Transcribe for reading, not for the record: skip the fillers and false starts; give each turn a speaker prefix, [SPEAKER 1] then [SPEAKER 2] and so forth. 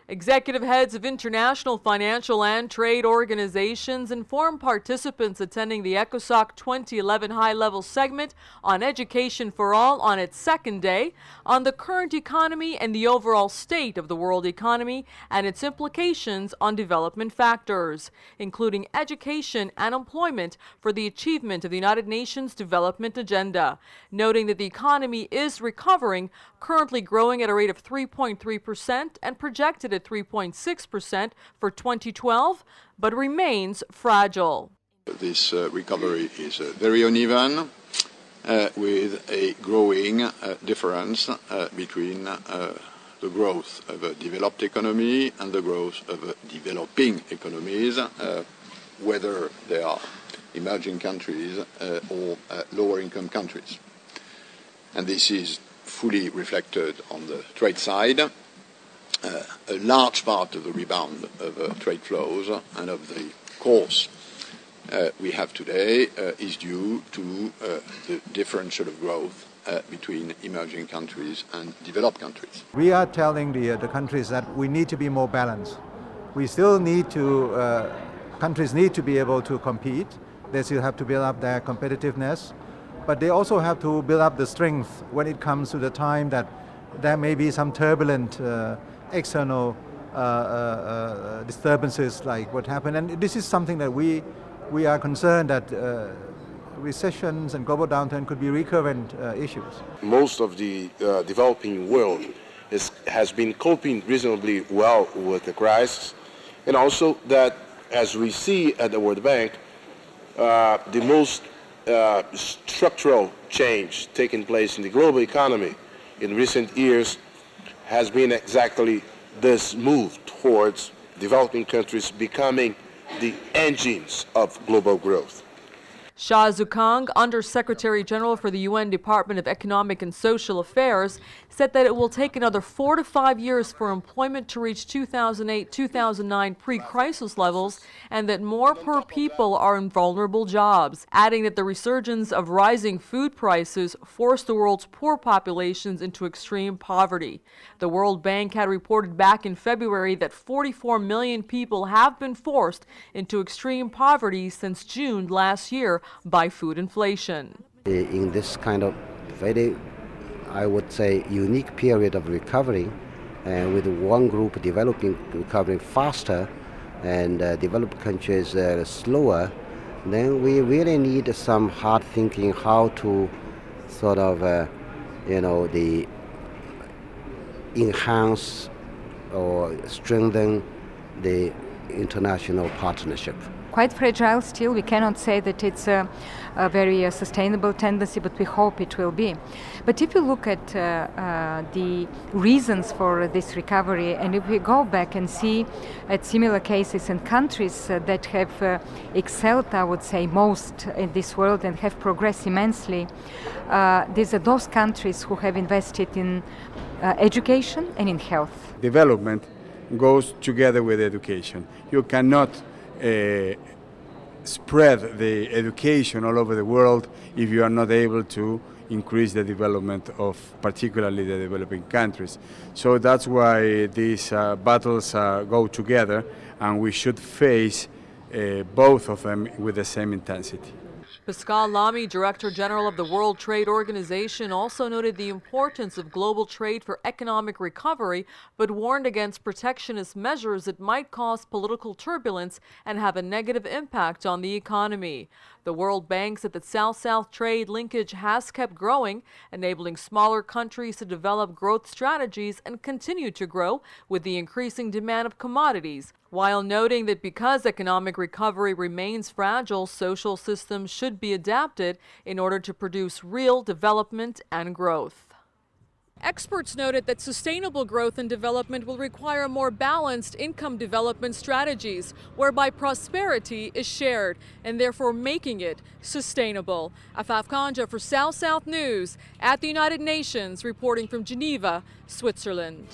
[SPEAKER 1] Executive heads of international financial and trade organizations informed participants attending the ECOSOC 2011 high-level segment on Education for All on its second day on the current economy and the overall state of the world economy and its implications on development factors, including education and employment for the achievement of the United Nations Development Agenda, noting that the economy is recovering, currently growing at a rate of 3.3% and projected at 3.6% for 2012, but remains fragile.
[SPEAKER 2] This recovery is very uneven, with a growing difference between the growth of a developed economy and the growth of developing economies, whether they are emerging countries or lower income countries. And this is fully reflected on the trade side. A large part of the rebound of trade flows and of the course we have today is due to the differential of growth between emerging countries and developed countries.
[SPEAKER 3] We are telling the countries that we need to be more balanced. We still need to, countries need to be able to compete. They still have to build up their competitiveness, but they also have to build up the strength when it comes to the time that there may be some turbulent external disturbances like what happened. And this is something that we are concerned that recessions and global downturn could be recurrent issues.
[SPEAKER 4] Most of the developing world has been coping reasonably well with the crisis, and also that, as we see at the World Bank, the most structural change taking place in the global economy in recent years has been exactly this move towards developing countries becoming the engines of global growth.
[SPEAKER 1] Sha Zukang, Under-Secretary General for the UN Department of Economic and Social Affairs, said that it will take another 4 to 5 years for employment to reach 2008-2009 pre-crisis levels and that more poor people are in vulnerable jobs, adding that the resurgence of rising food prices forced the world's poor populations into extreme poverty. The World Bank had reported back in February that 44 million people have been forced into extreme poverty since June last year by food inflation.
[SPEAKER 5] In this kind of very, I would say, unique period of recovery, with one group recovering faster and developed countries slower, then we really need some hard thinking how to sort of, enhance or strengthen the international partnership.
[SPEAKER 6] Quite fragile still. We cannot say that it's a very sustainable tendency, but we hope it will be. But if you look at the reasons for this recovery, and if we go back and see at similar cases in countries that have excelled, I would say, most in this world and have progressed immensely, these are those countries who have invested in education and in health.
[SPEAKER 7] Development goes together with education. You cannot spread the education all over the world if you are not able to increase the development of particularly the developing countries. So that's why these battles go together, and we should face both of them with the same intensity.
[SPEAKER 1] Pascal Lamy, Director General of the World Trade Organization, also noted the importance of global trade for economic recovery, but warned against protectionist measures that might cause political turbulence and have a negative impact on the economy. The World Bank said that South-South trade linkage has kept growing, enabling smaller countries to develop growth strategies and continue to grow with the increasing demand of commodities, while noting that because economic recovery remains fragile, social systems should be adapted in order to produce real development and growth. Experts noted that sustainable growth and development will require more balanced income development strategies, whereby prosperity is shared and therefore making it sustainable. Afaf Kanja for South-South News at the United Nations, reporting from Geneva, Switzerland.